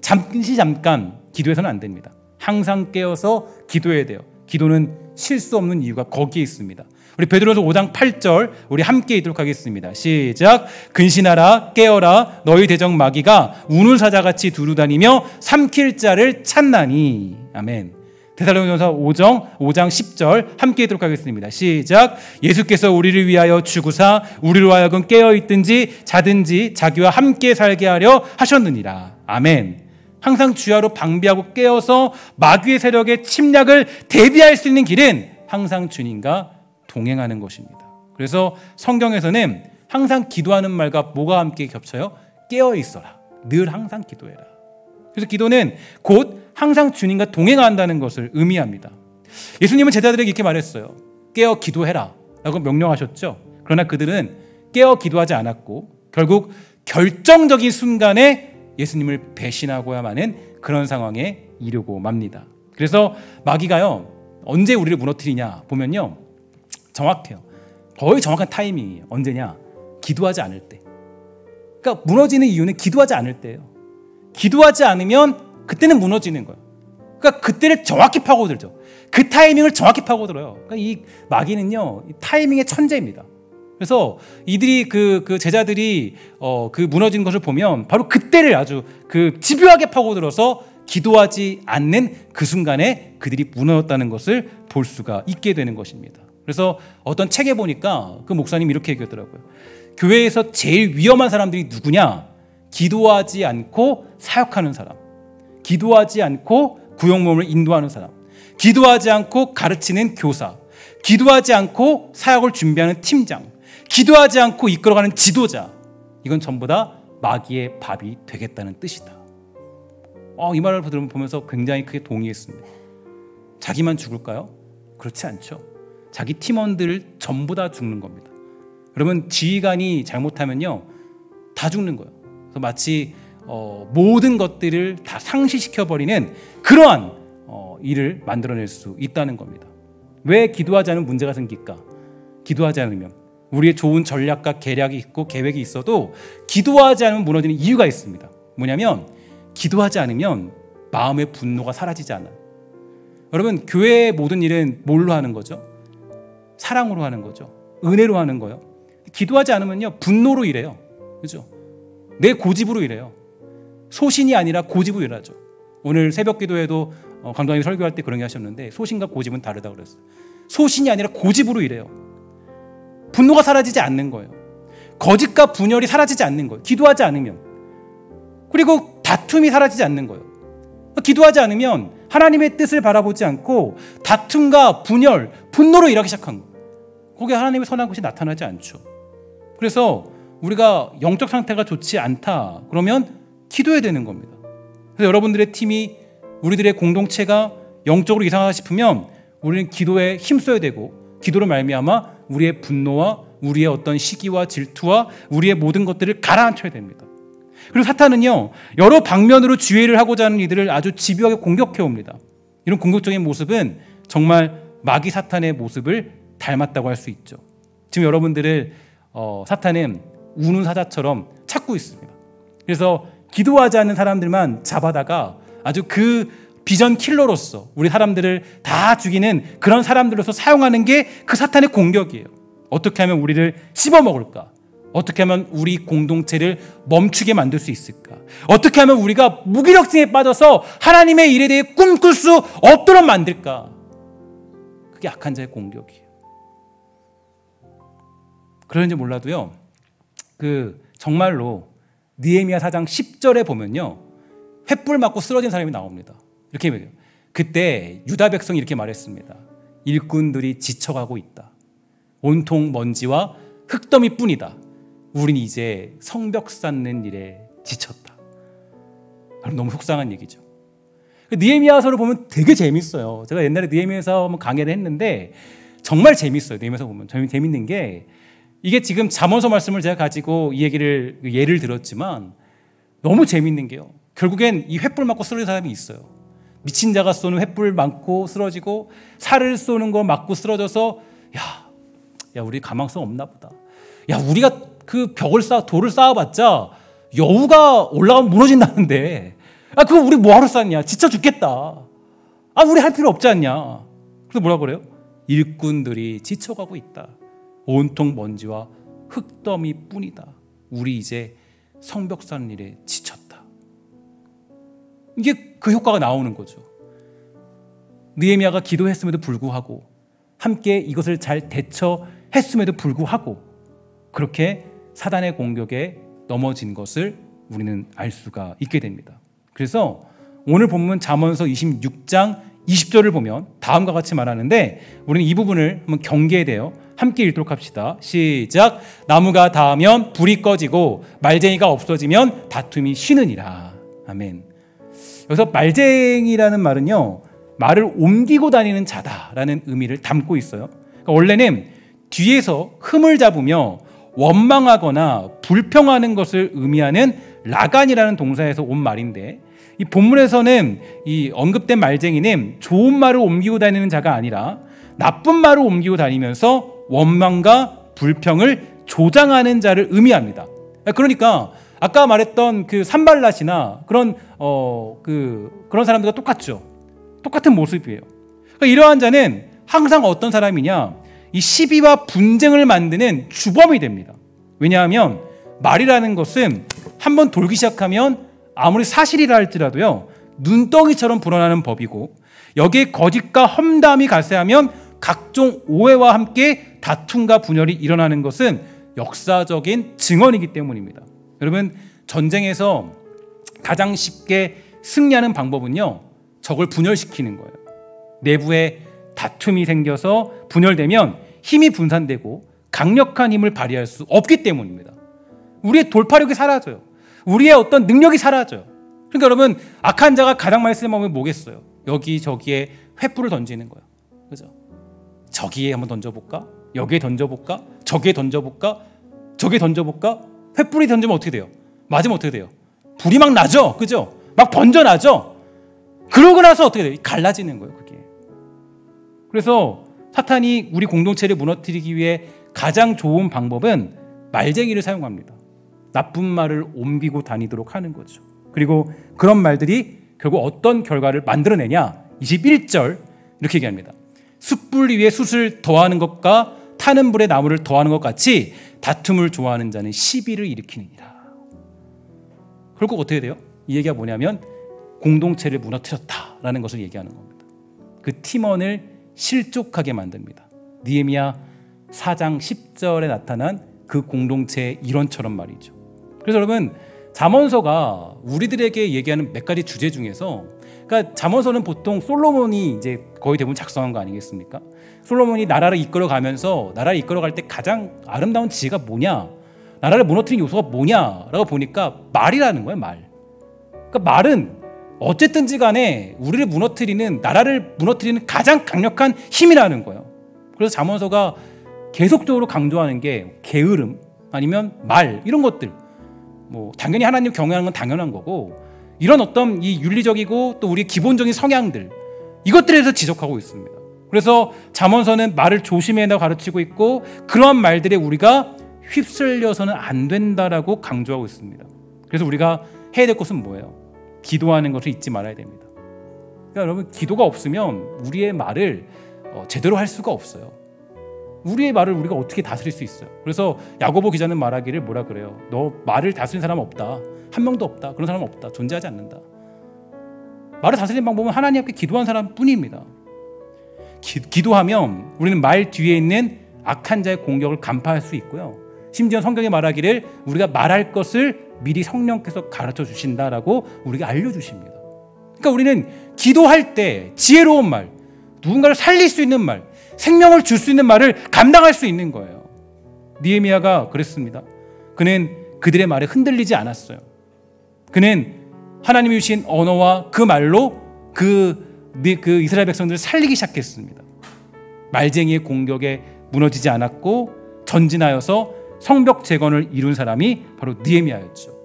잠깐 기도해서는 안 됩니다. 항상 깨어서 기도해야 돼요. 기도는 실수 없는 이유가 거기에 있습니다. 우리 베드로서 5장 8절 우리 함께 읽도록 하겠습니다. 시작. 근신하라, 깨어라, 너희 대적 마귀가 우는 사자같이 두루다니며 삼킬 자를 찾나니. 아멘. 데살로니가서 5장 10절 함께 읽도록 하겠습니다. 시작. 예수께서 우리를 위하여 죽으사 우리로 하여금 깨어있든지 자든지 자기와 함께 살게 하려 하셨느니라. 아멘. 항상 주야로 방비하고 깨어서 마귀의 세력의 침략을 대비할 수 있는 길은 항상 주님과 동행하는 것입니다. 그래서 성경에서는 항상 기도하는 말과 뭐가 함께 겹쳐요? 깨어 있어라. 늘 항상 기도해라. 그래서 기도는 곧 항상 주님과 동행한다는 것을 의미합니다. 예수님은 제자들에게 이렇게 말했어요. 깨어 기도해라 라고 명령하셨죠. 그러나 그들은 깨어 기도하지 않았고 결국 결정적인 순간에 예수님을 배신하고야 마는 그런 상황에 이르고 맙니다. 그래서 마귀가요, 언제 우리를 무너뜨리냐 보면요, 정확해요. 거의 정확한 타이밍이에요. 언제냐? 기도하지 않을 때. 그러니까 무너지는 이유는 기도하지 않을 때예요. 기도하지 않으면 그때는 무너지는 거예요. 그러니까 그때를 정확히 파고들죠. 그 타이밍을 정확히 파고들어요. 그러니까 이 마귀는요, 이 타이밍의 천재입니다. 그래서 이들이 그 제자들이 그 무너진 것을 보면 바로 그때를 아주 그 집요하게 파고들어서 기도하지 않는 그 순간에 그들이 무너졌다는 것을 볼 수가 있게 되는 것입니다. 그래서 어떤 책에 보니까 그 목사님이 이렇게 얘기하더라고요. 교회에서 제일 위험한 사람들이 누구냐? 기도하지 않고 사역하는 사람, 기도하지 않고 구역모임을 인도하는 사람, 기도하지 않고 가르치는 교사, 기도하지 않고 사역을 준비하는 팀장, 기도하지 않고 이끌어가는 지도자, 이건 전부 다 마귀의 밥이 되겠다는 뜻이다. 이 말을 보면서 굉장히 크게 동의했습니다. 자기만 죽을까요? 그렇지 않죠. 자기 팀원들 전부 다 죽는 겁니다. 여러분, 지휘관이 잘못하면요, 다 죽는 거예요. 그래서 마치 모든 것들을 다 상실시켜버리는 그러한 일을 만들어낼 수 있다는 겁니다. 왜 기도하지 않으면 문제가 생길까? 기도하지 않으면 우리의 좋은 전략과 계략이 있고 계획이 있어도 기도하지 않으면 무너지는 이유가 있습니다. 뭐냐면 기도하지 않으면 마음의 분노가 사라지지 않아요. 여러분, 교회의 모든 일은 뭘로 하는 거죠? 사랑으로 하는 거죠. 은혜로 하는 거예요. 기도하지 않으면요, 분노로 일해요. 그죠? 내 고집으로 일해요. 소신이 아니라 고집으로 일하죠. 오늘 새벽 기도에도 강도님이 설교할 때 그런 게 하셨는데, 소신과 고집은 다르다고 그랬어요. 소신이 아니라 고집으로 일해요. 분노가 사라지지 않는 거예요. 거짓과 분열이 사라지지 않는 거예요. 기도하지 않으면. 그리고 다툼이 사라지지 않는 거예요. 기도하지 않으면 하나님의 뜻을 바라보지 않고 다툼과 분열, 분노로 일하기 시작한 거예요. 거기에 하나님의 선한 것이 나타나지 않죠. 그래서 우리가 영적 상태가 좋지 않다 그러면 기도해야 되는 겁니다. 그래서 여러분들의 팀이, 우리들의 공동체가 영적으로 이상하다 싶으면 우리는 기도에 힘써야 되고, 기도로 말미암아 우리의 분노와 우리의 어떤 시기와 질투와 우리의 모든 것들을 가라앉혀야 됩니다. 그리고 사탄은요, 여러 방면으로 지혜를 하고자 하는 이들을 아주 집요하게 공격해 옵니다. 이런 공격적인 모습은 정말 마귀 사탄의 모습을 닮았다고 할 수 있죠. 지금 여러분들을 사탄은 우는 사자처럼 찾고 있습니다. 그래서 기도하지 않는 사람들만 잡아다가 아주 그 비전 킬러로서 우리 사람들을 다 죽이는 그런 사람들로서 사용하는 게 그 사탄의 공격이에요. 어떻게 하면 우리를 씹어먹을까? 어떻게 하면 우리 공동체를 멈추게 만들 수 있을까? 어떻게 하면 우리가 무기력증에 빠져서 하나님의 일에 대해 꿈꿀 수 없도록 만들까? 그게 악한 자의 공격이에요. 그런지 몰라도요, 정말로 느헤미야 4장 10절에 보면요, 횃불 맞고 쓰러진 사람이 나옵니다. 이렇게 얘기해요. 그때 유다 백성이 이렇게 말했습니다. 일꾼들이 지쳐가고 있다. 온통 먼지와 흙더미뿐이다. 우린 이제 성벽 쌓는 일에 지쳤다. 너무 속상한 얘기죠. 느헤미야서를 보면 되게 재밌어요. 제가 옛날에 느헤미야서 한번 강의를 했는데 정말 재밌어요. 느헤미야서 보면 재밌는 게, 이게 지금 잠언서 말씀을 제가 가지고 이 얘기를 예를 들었지만 너무 재밌는 게요, 결국엔 이 횃불 맞고 쓰러진 사람이 있어요. 미친 자가 쏘는 횃불 맞고 쓰러지고, 살을 쏘는 거 맞고 쓰러져서 야 우리 가망성 없나 보다. 야 우리가 그 돌을 쌓아봤자 여우가 올라가면 무너진다는데, 그거 우리 뭐하러 쌓냐? 지쳐 죽겠다. 우리 할 필요 없지 않냐? 그래서 뭐라 그래요? 일꾼들이 지쳐가고 있다. 온통 먼지와 흙더미뿐이다. 우리 이제 성벽 쌓는 일에 지쳤다. 이게 그 효과가 나오는 거죠. 느헤미야가 기도했음에도 불구하고, 함께 이것을 잘 대처했음에도 불구하고 그렇게 사단의 공격에 넘어진 것을 우리는 알 수가 있게 됩니다. 그래서 오늘 본문 잠언서 26장 20절을 보면 다음과 같이 말하는데 우리는 이 부분을 한번 경계되어 함께 읽도록 합시다. 시작. 나무가 닿으면 불이 꺼지고 말쟁이가 없어지면 다툼이 쉬느니라. 아멘. 여기서 말쟁이라는 말은요, 말을 옮기고 다니는 자다라는 의미를 담고 있어요. 그러니까 원래는 뒤에서 흠을 잡으며 원망하거나 불평하는 것을 의미하는 라간이라는 동사에서 온 말인데, 이 본문에서는 이 언급된 말쟁이는 좋은 말을 옮기고 다니는 자가 아니라 나쁜 말을 옮기고 다니면서 원망과 불평을 조장하는 자를 의미합니다. 그러니까 아까 말했던 그 산발랏이나 그런 사람들과 똑같죠. 똑같은 모습이에요. 그러니까 이러한 자는 항상 어떤 사람이냐, 이 시비와 분쟁을 만드는 주범이 됩니다. 왜냐하면 말이라는 것은 한번 돌기 시작하면 아무리 사실이라 할지라도요, 눈덩이처럼 불어나는 법이고, 여기에 거짓과 험담이 가세하면 각종 오해와 함께 다툼과 분열이 일어나는 것은 역사적인 증언이기 때문입니다. 여러분, 전쟁에서 가장 쉽게 승리하는 방법은요, 적을 분열시키는 거예요. 내부에 다툼이 생겨서 분열되면 힘이 분산되고 강력한 힘을 발휘할 수 없기 때문입니다. 우리의 돌파력이 사라져요. 우리의 어떤 능력이 사라져요. 그러니까 여러분, 악한 자가 가장 많이 쓰는 방법이 뭐겠어요? 여기저기에 횃불을 던지는 거예요. 그죠? 저기에 한번 던져볼까? 여기에 던져볼까? 저기에 던져볼까? 저기에 던져볼까? 횃불이 던지면 어떻게 돼요? 맞으면 어떻게 돼요? 불이 막 나죠? 그죠? 막 번져나죠? 그러고 나서 어떻게 돼요? 갈라지는 거예요, 그게. 그래서 사탄이 우리 공동체를 무너뜨리기 위해 가장 좋은 방법은 말쟁이를 사용합니다. 나쁜 말을 옮기고 다니도록 하는 거죠. 그리고 그런 말들이 결국 어떤 결과를 만들어내냐? 21절 이렇게 얘기합니다. 숯불 위에 숯을 더하는 것과 타는 불에 나무를 더하는 것 같이 다툼을 좋아하는 자는 시비를 일으키느니라. 결국 어떻게 돼요? 이 얘기가 뭐냐면 공동체를 무너뜨렸다라는 것을 얘기하는 겁니다. 그 팀원을 실족하게 만듭니다. 느헤미야 4장 10절에 나타난 그 공동체의 일원처럼 말이죠. 그래서 여러분, 잠언서가 우리들에게 얘기하는 몇 가지 주제 중에서, 그러니까 잠언서는 보통 솔로몬이 이제 거의 대부분 작성한 거 아니겠습니까? 솔로몬이 나라를 이끌어가면서 나라를 이끌어갈 때 가장 아름다운 지혜가 뭐냐, 나라를 무너뜨리는 요소가 뭐냐라고 보니까 말이라는 거예요. 말. 그러니까 말은 어쨌든지 간에 우리를 무너뜨리는, 나라를 무너뜨리는 가장 강력한 힘이라는 거예요. 그래서 잠언서가 계속적으로 강조하는 게 게으름 아니면 말, 이런 것들, 뭐 당연히 하나님 경외하는 건 당연한 거고, 이런 어떤 이 윤리적이고 또 우리 기본적인 성향들, 이것들에 대해서 지적하고 있습니다. 그래서 잠언서는 말을 조심해야 가르치고 있고, 그러한 말들에 우리가 휩쓸려서는 안 된다라고 강조하고 있습니다. 그래서 우리가 해야 될 것은 뭐예요? 기도하는 것을 잊지 말아야 됩니다. 그러니까 여러분, 기도가 없으면 우리의 말을 제대로 할 수가 없어요. 우리의 말을 우리가 어떻게 다스릴 수 있어요? 그래서 야고보 기자는 말하기를 뭐라 그래요? 너 말을 다스리는 사람은 없다. 한 명도 없다. 그런 사람은 없다. 존재하지 않는다. 말을 다스리는 방법은 하나님 앞에 기도한 사람뿐입니다. 기도하면 우리는 말 뒤에 있는 악한 자의 공격을 간파할 수 있고요. 심지어 성경에 말하기를 우리가 말할 것을 미리 성령께서 가르쳐 주신다라고 우리가 알려주십니다. 그러니까 우리는 기도할 때 지혜로운 말, 누군가를 살릴 수 있는 말, 생명을 줄 수 있는 말을 감당할 수 있는 거예요. 느헤미야가 그랬습니다. 그는 그들의 말에 흔들리지 않았어요. 그는 하나님이 주신 언어와 그 말로 그 이스라엘 백성들을 살리기 시작했습니다. 말쟁이의 공격에 무너지지 않았고 전진하여서 성벽 재건을 이룬 사람이 바로 느헤미야였죠.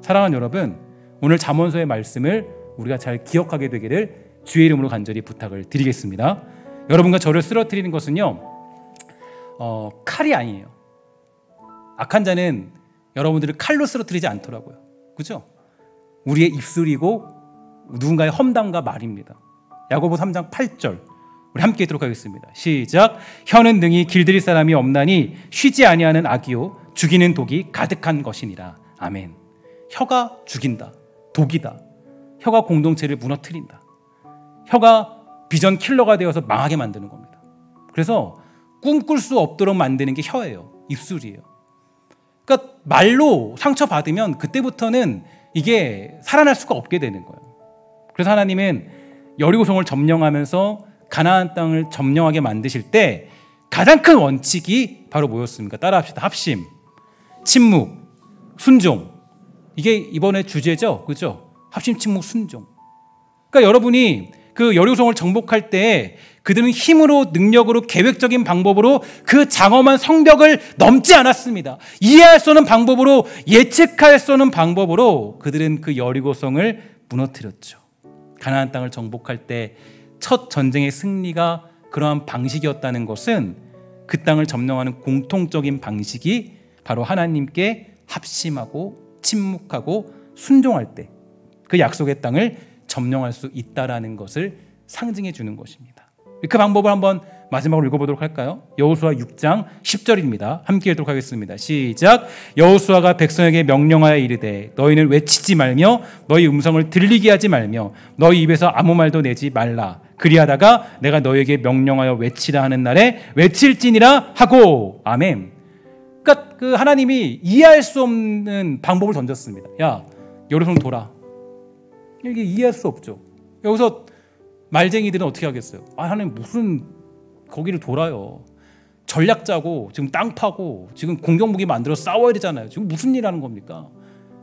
사랑하는 여러분, 오늘 잠언서의 말씀을 우리가 잘 기억하게 되기를 주의 이름으로 간절히 부탁을 드리겠습니다. 여러분과 저를 쓰러뜨리는 것은요, 칼이 아니에요. 악한 자는 여러분들을 칼로 쓰러뜨리지 않더라고요. 그죠? 우리의 입술이고 누군가의 험담과 말입니다. 야고보 3장 8절 우리 함께 읽도록 하겠습니다. 시작. 혀는 능히 길들일 사람이 없나니 쉬지 아니하는 악이요 죽이는 독이 가득한 것이니라. 아멘. 혀가 죽인다. 독이다. 혀가 공동체를 무너뜨린다. 혀가 비전 킬러가 되어서 망하게 만드는 겁니다. 그래서 꿈꿀 수 없도록 만드는 게 혀예요. 입술이에요. 그러니까 말로 상처받으면 그때부터는 이게 살아날 수가 없게 되는 거예요. 그래서 하나님은 여리고성을 점령하면서 가나안 땅을 점령하게 만드실 때 가장 큰 원칙이 바로 뭐였습니까? 따라합시다. 합심, 침묵, 순종. 이게 이번에 주제죠. 그죠? 합심, 침묵, 순종. 그러니까 여러분이 그 여리고성을 정복할 때 그들은 힘으로, 능력으로, 계획적인 방법으로 그 장엄한 성벽을 넘지 않았습니다. 이해할 수 없는 방법으로, 예측할 수 없는 방법으로 그들은 그 여리고성을 무너뜨렸죠. 가나안 땅을 정복할 때 첫 전쟁의 승리가 그러한 방식이었다는 것은 그 땅을 점령하는 공통적인 방식이 바로 하나님께 합심하고 침묵하고 순종할 때 그 약속의 땅을 점령할 수 있다라는 것을 상징해 주는 것입니다. 그 방법을 한번 마지막으로 읽어보도록 할까요? 여호수아 6장 10절입니다. 함께 읽도록 하겠습니다. 시작. 여호수아가 백성에게 명령하여 이르되 너희는 외치지 말며 너희 음성을 들리게 하지 말며 너희 입에서 아무 말도 내지 말라. 그리하다가 내가 너희에게 명령하여 외치라 하는 날에 외칠지니라 하고. 아멘. 그러니까 그 하나님이 이해할 수 없는 방법을 던졌습니다. 야, 여리고성 돌아. 이게 이해할 수 없죠. 여기서 말쟁이들은 어떻게 하겠어요? 아, 하나님 무슨 거기를 돌아요. 전략 짜고 지금 땅 파고 지금 공격무기 만들어 싸워야 되잖아요. 지금 무슨 일 하는 겁니까?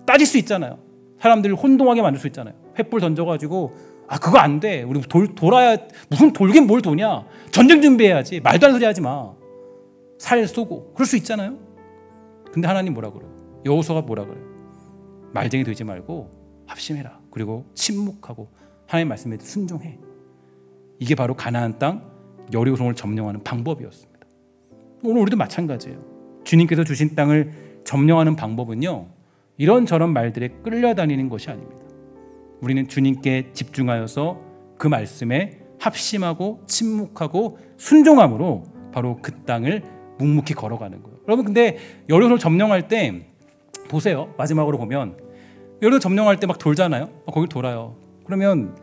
따질 수 있잖아요. 사람들을 혼동하게 만들 수 있잖아요. 횃불 던져가지고 아, 그거 안 돼. 우리 돌아야, 무슨 돌긴 뭘 도냐. 전쟁 준비해야지. 말도 안 소리 하지 마. 살 쏘고. 그럴 수 있잖아요. 근데 하나님 뭐라 그래요? 여호수아가 뭐라 그래요? 말쟁이 되지 말고 합심해라. 그리고 침묵하고 하나님 말씀에 순종해. 이게 바로 가나안 땅 여리고성을 점령하는 방법이었습니다. 오늘 우리도 마찬가지예요. 주님께서 주신 땅을 점령하는 방법은요, 이런저런 말들에 끌려다니는 것이 아닙니다. 우리는 주님께 집중하여서 그 말씀에 합심하고 침묵하고 순종함으로 바로 그 땅을 묵묵히 걸어가는 거예요. 여러분, 근데 여리고성을 점령할 때 보세요. 마지막으로 보면 여리고 점령할 때 막 돌잖아요. 거길 돌아요. 그러면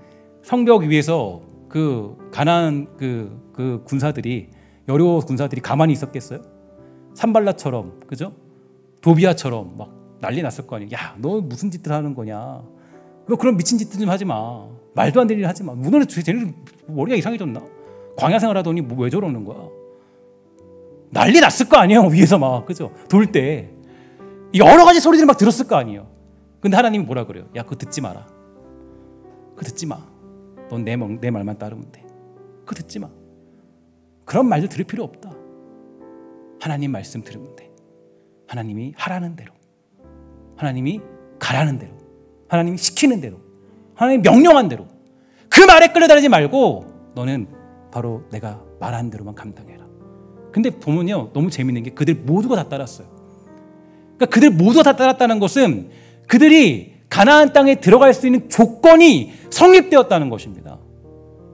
성벽 위에서 그 가나안 그 군사들이, 여리고 군사들이 가만히 있었겠어요? 산발라처럼, 그죠? 도비아처럼 막 난리 났을 거 아니에요. 야, 너 무슨 짓을 하는 거냐? 너 그런 미친 짓들 좀 하지 마. 말도 안 되는 일 하지 마. 너네 쟤네 머리가 이상해졌나? 광야 생활하더니 뭐 왜 저러는 거야? 난리 났을 거 아니에요. 위에서 막, 그죠? 돌 때 여러 가지 소리들을 막 들었을 거 아니에요. 근데 하나님이 뭐라 그래요? 야, 그거 듣지 마라. 그거 듣지 마. 넌 내 말만 따르면 돼. 그거 듣지 마. 그런 말도 들을 필요 없다. 하나님 말씀 들으면 돼. 하나님이 하라는 대로, 하나님이 가라는 대로, 하나님이 시키는 대로, 하나님이 명령한 대로 그 말에 끌려다니지 말고 너는 바로 내가 말한 대로만 감당해라. 근데 보면요, 너무 재밌는 게 그들 모두가 다 따랐어요. 그러니까 그들 모두가 다 따랐다는 것은 그들이 가나안 땅에 들어갈 수 있는 조건이 성립되었다는 것입니다.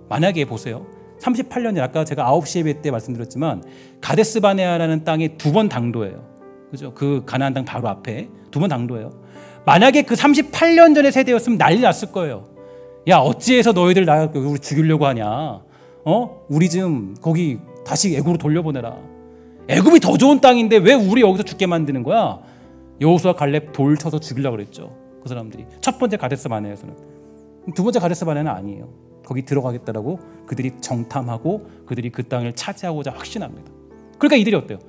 만약에 보세요. 38년 전, 아까 제가 9시 예배 때 말씀드렸지만 가데스 바네아라는 땅에 2번 당도예요. 그죠? 그 가나안 땅 바로 앞에 2번 당도예요. 만약에 그 38년 전의 세대였으면 난리 났을 거예요. 야, 어찌해서 너희들 우리 죽이려고 하냐? 우리 좀 거기 다시 애굽으로 돌려보내라. 애굽이 더 좋은 땅인데 왜 우리 여기서 죽게 만드는 거야? 여호수아 갈렙 돌 쳐서 죽이려고 그랬죠. 그 사람들이. 첫 번째 가데스 바네아에서는. 두 번째 가데스 바네아는 아니에요. 거기 들어가겠다라고 그들이 정탐하고 그들이 그 땅을 차지하고자 확신합니다. 그러니까 이들이 어때요?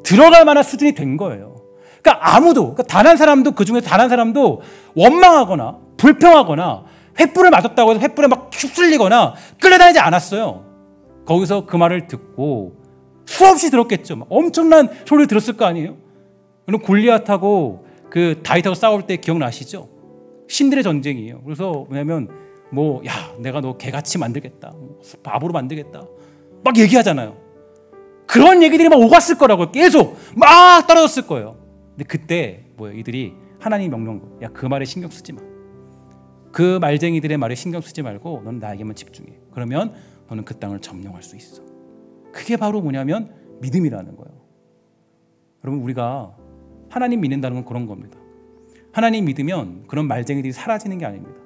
들어갈 만한 수준이 된 거예요. 그러니까 아무도, 단 한 사람도, 그 중에서 단 한 사람도 원망하거나 불평하거나 횃불을 맞았다고 해서 횃불에 막 휩쓸리거나 끌려다니지 않았어요. 거기서 그 말을 듣고 수없이 들었겠죠. 막 엄청난 소리를 들었을 거 아니에요. 여러분, 골리앗하고 그 다윗하고 싸울 때 기억나시죠? 신들의 전쟁이에요. 그래서 뭐냐면 야, 내가 너 개같이 만들겠다, 바보로 만들겠다, 막 얘기하잖아요. 그런 얘기들이 막 오갔을 거라고요. 계속 막 떨어졌을 거예요. 근데 그때 이들이 하나님 명령, 야, 그 말에 신경 쓰지 마. 그 말쟁이들의 말에 신경 쓰지 말고 너는 나에게만 집중해. 그러면 너는 그 땅을 점령할 수 있어. 그게 바로 뭐냐면 믿음이라는 거예요. 여러분, 우리가 하나님 믿는다는 건 그런 겁니다. 하나님 믿으면 그런 말쟁이들이 사라지는 게 아닙니다.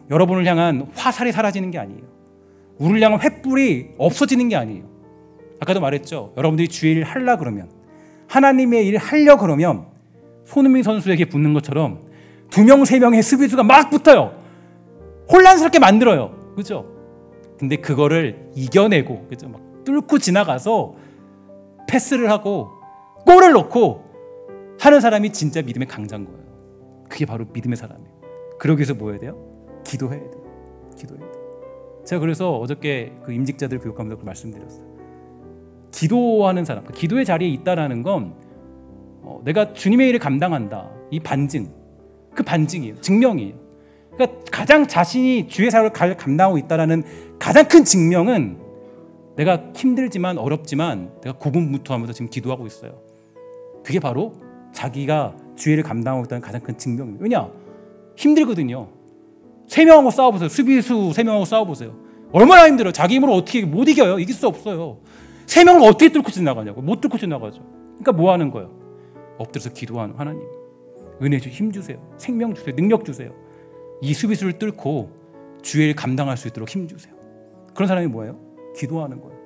여러분을 향한 화살이 사라지는 게 아니에요. 우리를 향한 횃불이 없어지는 게 아니에요. 아까도 말했죠. 여러분들이 주의 일을 하려 그러면, 하나님의 일을 하려 그러면 손흥민 선수에게 붙는 것처럼 2명, 3명의 수비수가 막 붙어요. 혼란스럽게 만들어요. 그죠? 근데 그거를 이겨내고, 그죠? 막 뚫고 지나가서 패스를 하고 골을 넣고 하는 사람이 진짜 믿음의 강자인 거예요. 그게 바로 믿음의 사람이에요. 그러기 위해서 뭐 해야 돼요? 기도해야 돼요. 기도해야 돼요. 제가 그래서 어저께 그 임직자들 교육하면서 말씀드렸어요. 기도하는 사람, 기도의 자리에 있다라는 건 내가 주님의 일을 감당한다. 이 반증, 그 반증이에요. 증명이에요. 그러니까 가장 자신이 주의 사역을 감당하고 있다라는 가장 큰 증명은 내가 힘들지만 어렵지만 내가 고군분투하면서 지금 기도하고 있어요. 그게 바로 자기가 주의 일을 감당하고 있다는 가장 큰 증명입니다. 왜냐? 힘들거든요. 3명하고 싸워보세요. 수비수 3명하고 싸워보세요. 얼마나 힘들어요. 자기 힘으로 어떻게 못 이겨요. 이길 수 없어요. 3명을 어떻게 뚫고 지나가냐고. 못 뚫고 지나가죠. 그러니까 뭐 하는 거예요? 엎드려서 기도하는 하나님, 은혜 주세요. 힘 주세요. 생명 주세요. 능력 주세요. 이 수비수를 뚫고 주의 일 감당할 수 있도록 힘 주세요. 그런 사람이 뭐예요? 기도하는 거예요.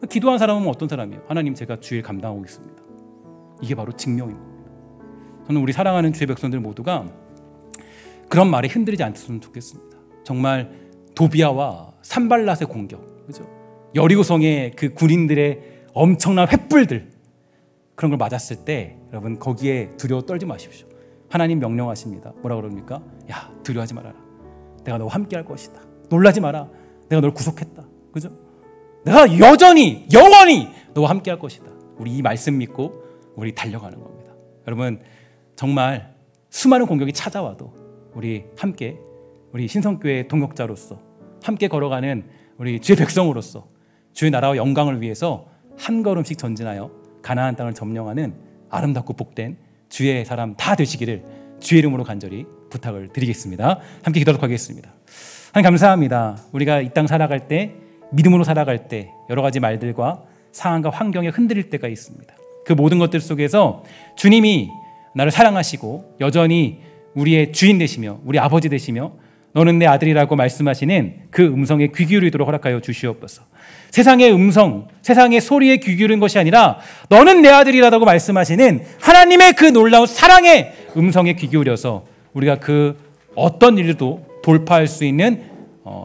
기도하는 사람은 어떤 사람이에요? 하나님, 제가 주의 일 감당하고 있습니다. 이게 바로 증명인 겁니다. 저는 우리 사랑하는 주의 백성들 모두가 그런 말에 흔들리지 않았으면 좋겠습니다. 정말 도비아와 산발랏의 공격, 그죠? 여리고성의 그 군인들의 엄청난 횃불들, 그런 걸 맞았을 때 여러분 거기에 두려워 떨지 마십시오. 하나님 명령하십니다. 뭐라 그럽니까? 야, 두려워하지 말아라. 내가 너와 함께 할 것이다. 놀라지 마라. 내가 널 구속했다. 그죠? 내가 여전히 영원히 너와 함께 할 것이다. 우리 이 말씀 믿고 우리 달려가는 겁니다. 여러분 정말 수많은 공격이 찾아와도 우리 함께, 우리 신성교회 동역자로서 함께 걸어가는 우리 주의 백성으로서 주의 나라와 영광을 위해서 한 걸음씩 전진하여 가나안 땅을 점령하는 아름답고 복된 주의 사람 다 되시기를 주의 이름으로 간절히 부탁을 드리겠습니다. 함께 기도하도록 하겠습니다. 하나님 감사합니다. 우리가 이 땅 살아갈 때, 믿음으로 살아갈 때 여러 가지 말들과 상황과 환경에 흔들릴 때가 있습니다. 그 모든 것들 속에서 주님이 나를 사랑하시고 여전히 우리의 주인 되시며 우리 아버지 되시며 너는 내 아들이라고 말씀하시는 그 음성에 귀 기울이도록 허락하여 주시옵소서. 세상의 음성, 세상의 소리에 귀 기울인 것이 아니라 너는 내 아들이라고 말씀하시는 하나님의 그 놀라운 사랑의 음성에 귀 기울여서 우리가 그 어떤 일도 돌파할 수 있는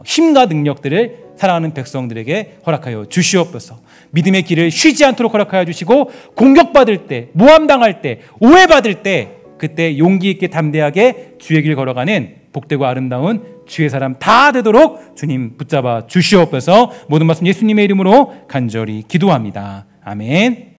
힘과 능력들을 사랑하는 백성들에게 허락하여 주시옵소서. 믿음의 길을 쉬지 않도록 허락하여 주시고 공격받을 때, 모함당할 때, 오해받을 때 그때 용기 있게 담대하게 주의 길 걸어가는 복되고 아름다운 주의 사람 다 되도록 주님 붙잡아 주시옵소서. 모든 말씀 예수님의 이름으로 간절히 기도합니다. 아멘.